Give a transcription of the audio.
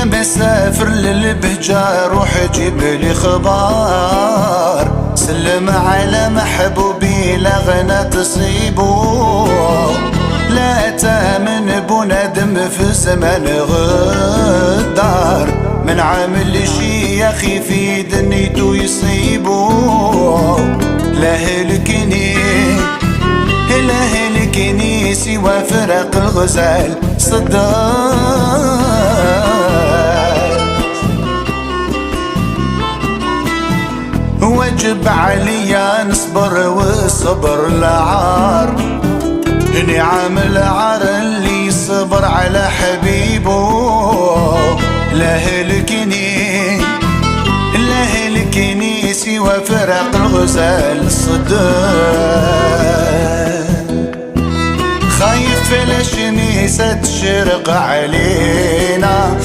يا مسافر للبهجة روح جيب لي خبار، سلم على محبوبي لا غنى تصيبه، لا تامن بندم في زمن غدار، من عامل شي يا اخي في دنيته يصيبه، لا هلكني سوى فرق الغزال صدار، وجب عليا نصبر والصبر لعار، نعم العار اللي صبر على حبيبه، لا هلكني سوى فرق الغزال صدار، خايف الشميسة تشرق علينا